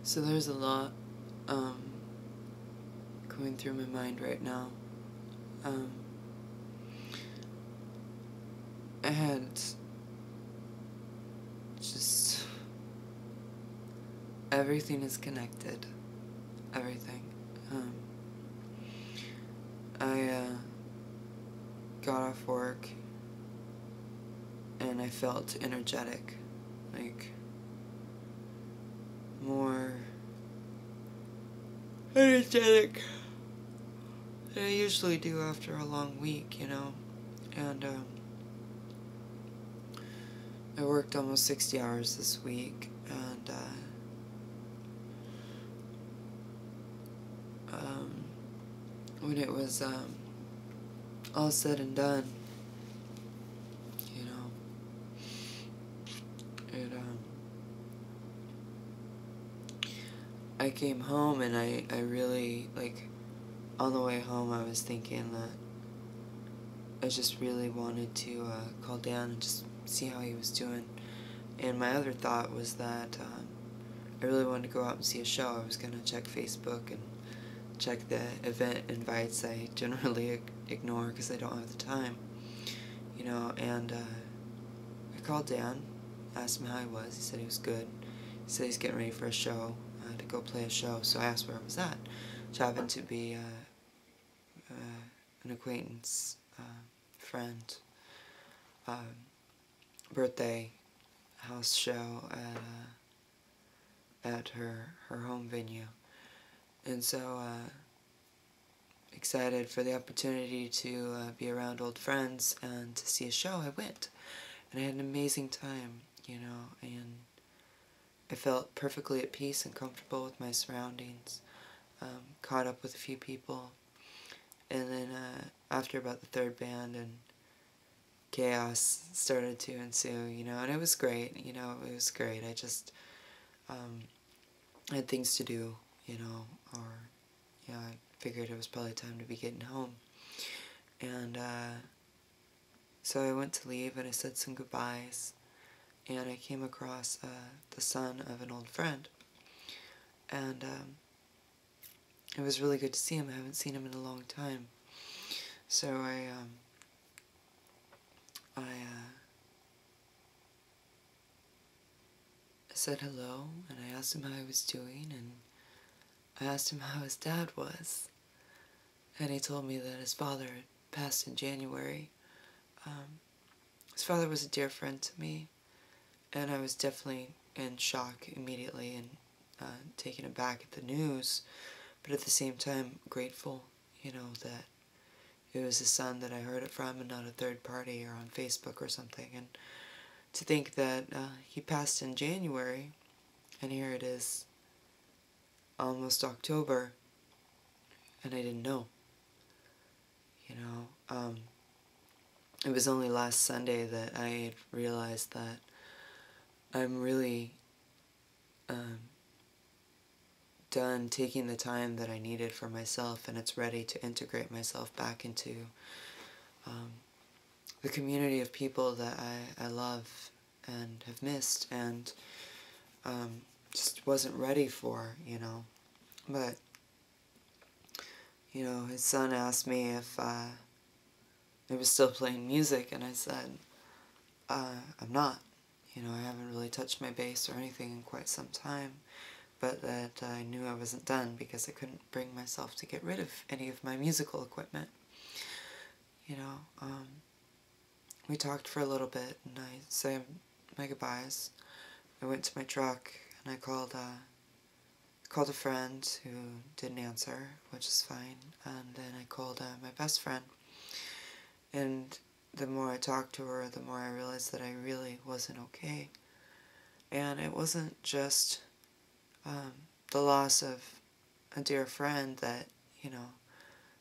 So there's a lot um, going through my mind right now. Um, I had just everything is connected. Everything. Um, I got off work and I felt energetic, like more energetic than I usually do after a long week, you know. And I worked almost 60 hours this week, and when it was all said and done, you know, it I came home and I really, like, on the way home I was thinking that I just really wanted to call Dan and just see how he was doing. And my other thought was that I really wanted to go out and see a show. I was going to check Facebook and check the event invites I generally ignore because I don't have the time, you know. And I called Dan, asked him how he was. He said he was good. He said he's getting ready for a show, to go play a show. So I asked where it was at, which happened to be an acquaintance, friend, birthday house show at her home venue. And so excited for the opportunity to be around old friends and to see a show, I went. And I had an amazing time, you know, and I felt perfectly at peace and comfortable with my surroundings. Caught up with a few people, and then after about the third band, and chaos started to ensue, you know, and it was great, you know, it was great. I just had things to do, you know, or, yeah, I figured it was probably time to be getting home. And so I went to leave, and I said some goodbyes, and I came across the son of an old friend, and it was really good to see him. I haven't seen him in a long time. So I said hello, and I asked him how he was doing, and I asked him how his dad was. And he told me that his father had passed in January. His father was a dear friend to me, and I was definitely in shock immediately and taken aback at the news, but at the same time grateful, you know, that it was his son that I heard it from and not a third party or on Facebook or something. And to think that he passed in January, and here it is almost October, and I didn't know, you know. It was only last Sunday that I realized that I'm really done taking the time that I needed for myself, and it's ready to integrate myself back into the community of people that I love and have missed, and just wasn't ready for, you know. But, you know, his son asked me if I was still playing music, and I said, I'm not. You know, I haven't really touched my bass or anything in quite some time, but that I knew I wasn't done because I couldn't bring myself to get rid of any of my musical equipment. You know, we talked for a little bit, and I said my goodbyes. I went to my truck, and I called a friend who didn't answer, which is fine, and then I called my best friend, and the more I talked to her, the more I realized that I really wasn't okay. And it wasn't just the loss of a dear friend that, you know,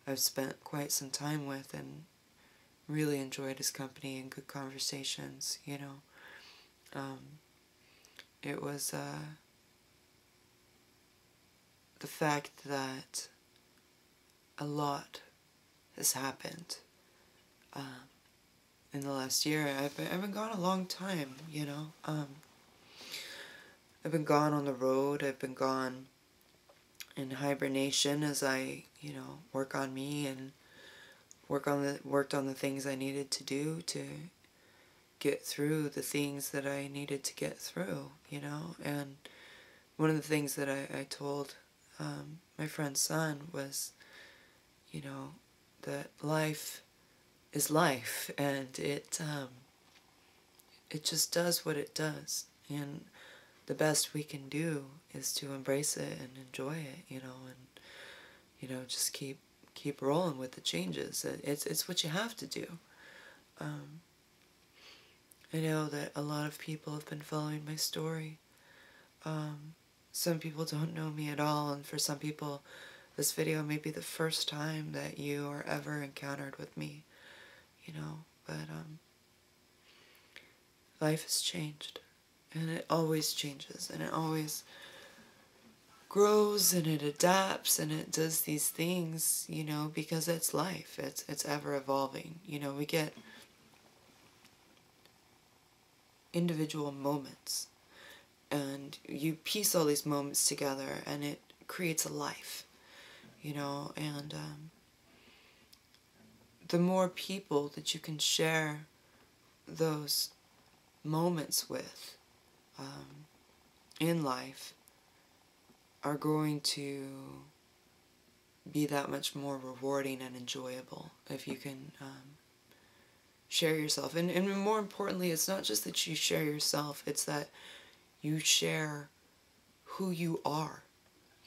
I've spent quite some time with and really enjoyed his company and good conversations, you know. It was the fact that a lot has happened in the last year. I've been gone a long time, you know. I've been gone on the road. I've been gone in hibernation as I, work on me and worked on the things I needed to do to get through the things that I needed to get through, And one of the things that I told my friend's son was, that life is life, and it just does what it does, and the best we can do is to embrace it and enjoy it, just keep rolling with the changes. It's what you have to do. I know that a lot of people have been following my story. Some people don't know me at all, and for some people, this video may be the first time that you are ever encountered with me, but life has changed, and it always changes, and it always grows, and it adapts, and it does these things, because it's life. It's ever evolving. We get individual moments, and you piece all these moments together, and it creates a life, and the more people that you can share those moments with in life are going to be that much more rewarding and enjoyable if you can share yourself. And more importantly, it's not just that you share yourself, it's that you share who you are,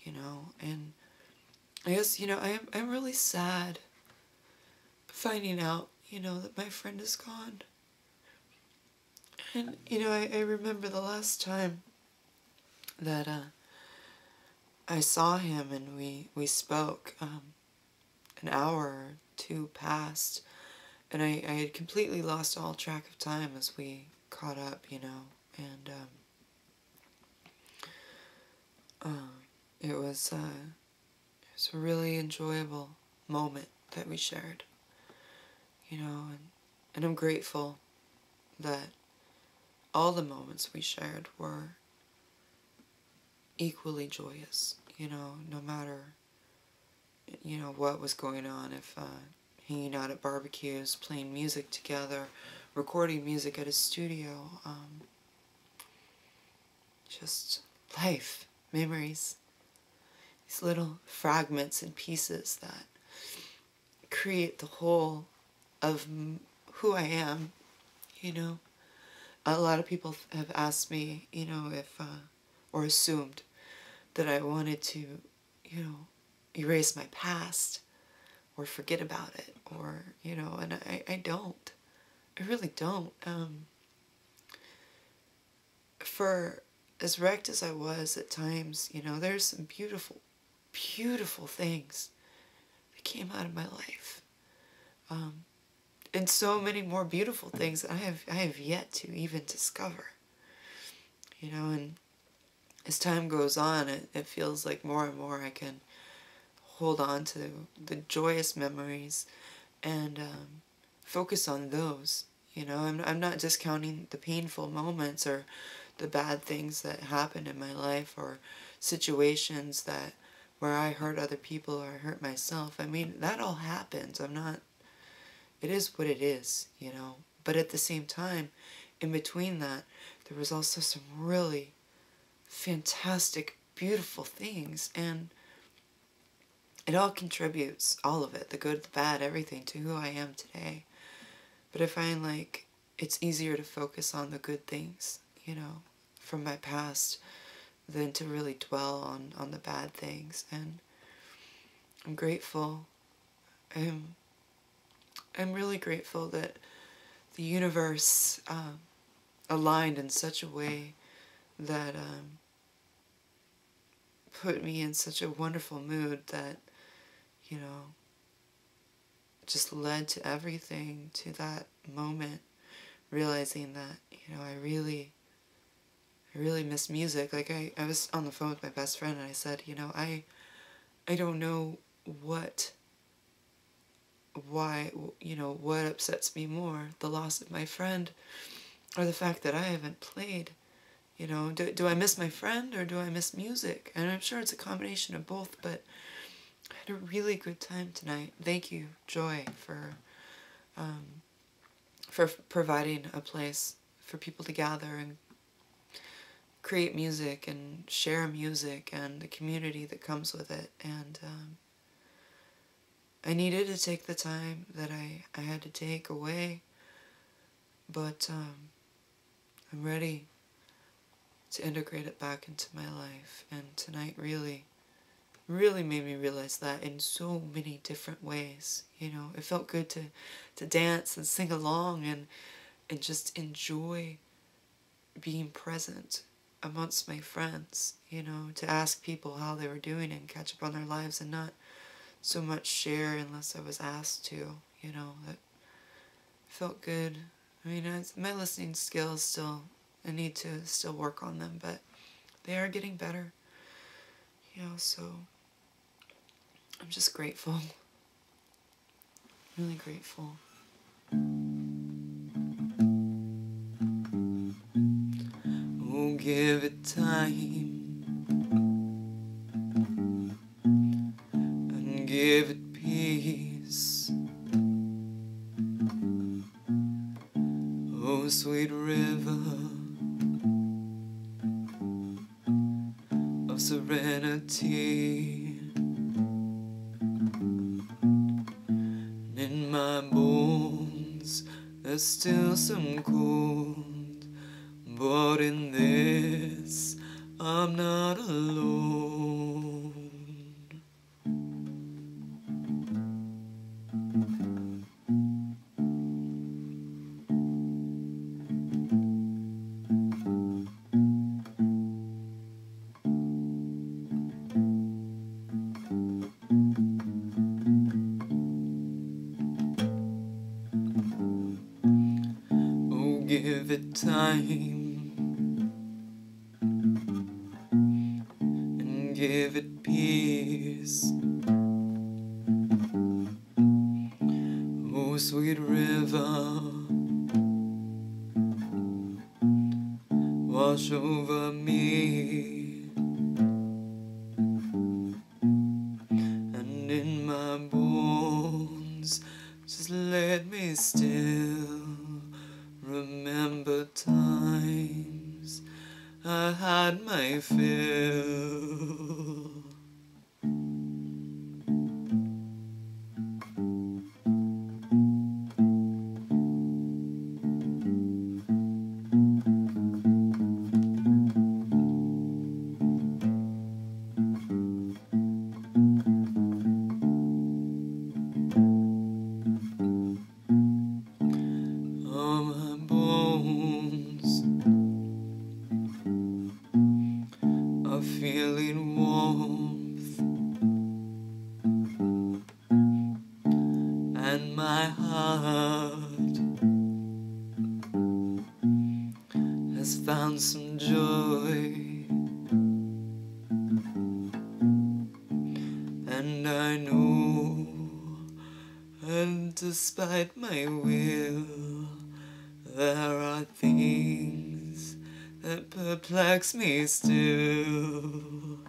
And I guess, I'm really sad finding out, that my friend is gone. And, I remember the last time that I saw him and we spoke, an hour or two passed, and I had completely lost all track of time as we caught up, and it was a really enjoyable moment that we shared, and I'm grateful that all the moments we shared were equally joyous, no matter, what was going on, if hanging out at barbecues, playing music together, recording music at a studio, just life, memories, these little fragments and pieces that create the whole of who I am, A lot of people have asked me, if, or assumed that I wanted to, erase my past or forget about it, or, and I don't. I really don't. For as wrecked as I was at times, there's some beautiful, beautiful things that came out of my life. And so many more beautiful things that I have yet to even discover. And as time goes on, it feels like more and more I can hold on to the joyous memories and focus on those. I'm not discounting the painful moments or the bad things that happen in my life or situations where I hurt other people or I hurt myself. I mean, that all happens. It is what it is, But at the same time, in between that, there was also some really fantastic, beautiful things, and it all contributes, all of it, the good, the bad, everything, to who I am today. But I find like it's easier to focus on the good things, from my past than to really dwell on the bad things. And I'm grateful. I'm really grateful that the universe aligned in such a way that put me in such a wonderful mood that, just led to everything, to that moment, realizing that, I really miss music. Like, I was on the phone with my best friend and I said, I don't know why, what upsets me more, the loss of my friend or the fact that I haven't played You know, do I miss my friend or do I miss music? And I'm sure it's a combination of both, but I had a really good time tonight. Thank you, Joy, for providing a place for people to gather and create music and share music and the community that comes with it. And I needed to take the time that I had to take away, but I'm ready to integrate it back into my life. And tonight really made me realize that in so many different ways. You know, it felt good to dance and sing along and just enjoy being present amongst my friends, you know, to ask people how they were doing and catch up on their lives and not so much share unless I was asked to, you know. That felt good. I mean, my listening skills still, I need to still work on them, but they are getting better, you know, so I'm just grateful. Really grateful. Oh, give it time and give it peace. Oh, sweet river of serenity. In my bones there's still some cold, but in this I'm not alone. Give it time and give it peace. Oh, sweet river, wash over me, and in my bones just let me still remember times I had my fill. Feeling warmth, and my heart has found some joy, and I know, and despite my will, there are things that perplex me still.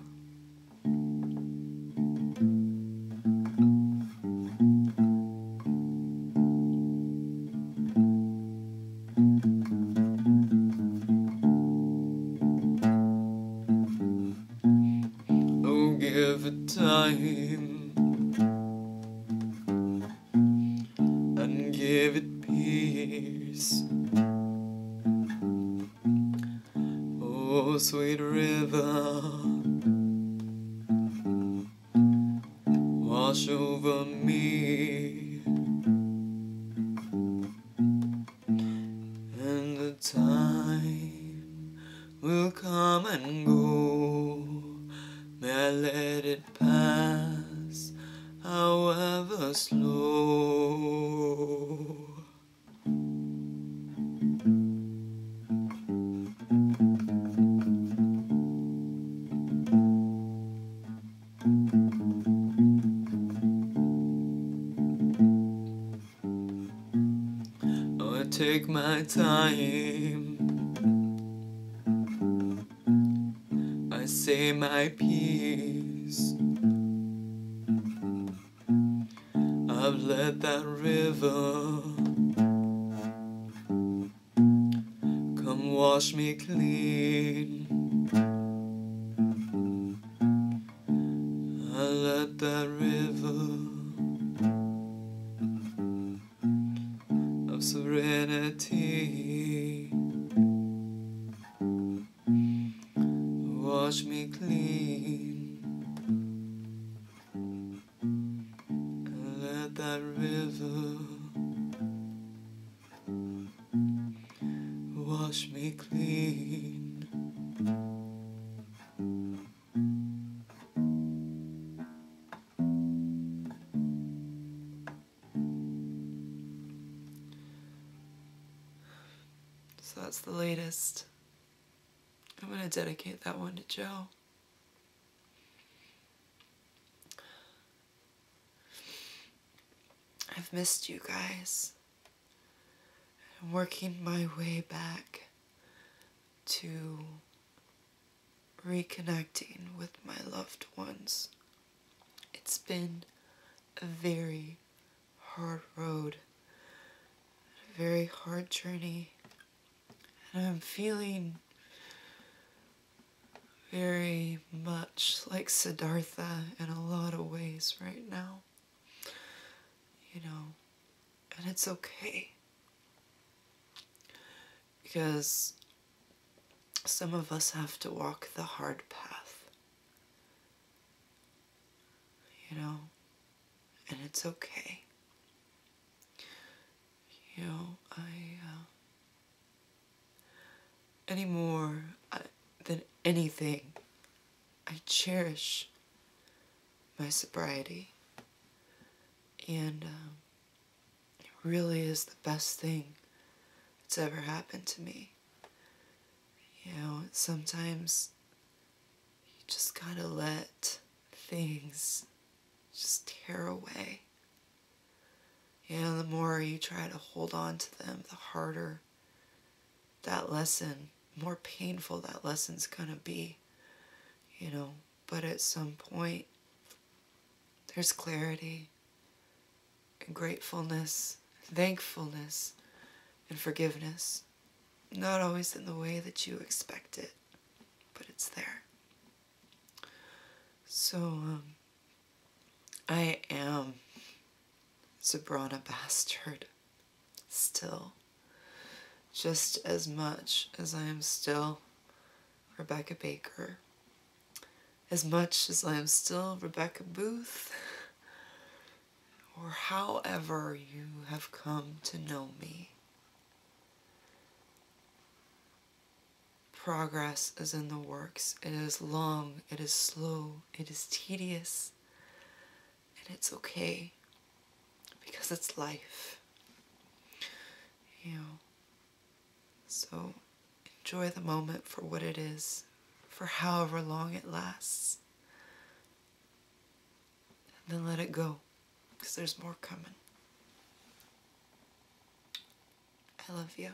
Oh, give it time and give it peace. Oh, sweet river, wash over me, and the time will come and go. May I let it pass, however slow. I take my time say my piece. I've let that river come wash me clean. I let that river of serenity wash me clean. Let that river wash me clean. So that's the latest. I'm going to dedicate that one to Joe. I've missed you guys. I'm working my way back to reconnecting with my loved ones. It's been a very hard road, a very hard journey, and I'm feeling very much like Siddhartha in a lot of ways right now. You know, and it's okay. Because some of us have to walk the hard path. You know, and it's okay. You know, anymore than anything, I cherish my sobriety. And it really is the best thing that's ever happened to me. You know, sometimes you just gotta let things just tear away. You know, the more you try to hold on to them, the harder that lesson, more painful that lesson's gonna be. You know, but at some point, there's clarity and gratefulness, thankfulness, and forgiveness. Not always in the way that you expect it, but it's there. So, I am Sabrina Bastard still, just as much as I am still Rebecca Baker, as much as I am still Rebecca Booth, or however you have come to know me. Progress is in the works. It is long, it is slow, it is tedious, and it's okay, because it's life. You know, so enjoy the moment for what it is, for however long it lasts, and then let it go, because there's more coming. I love you.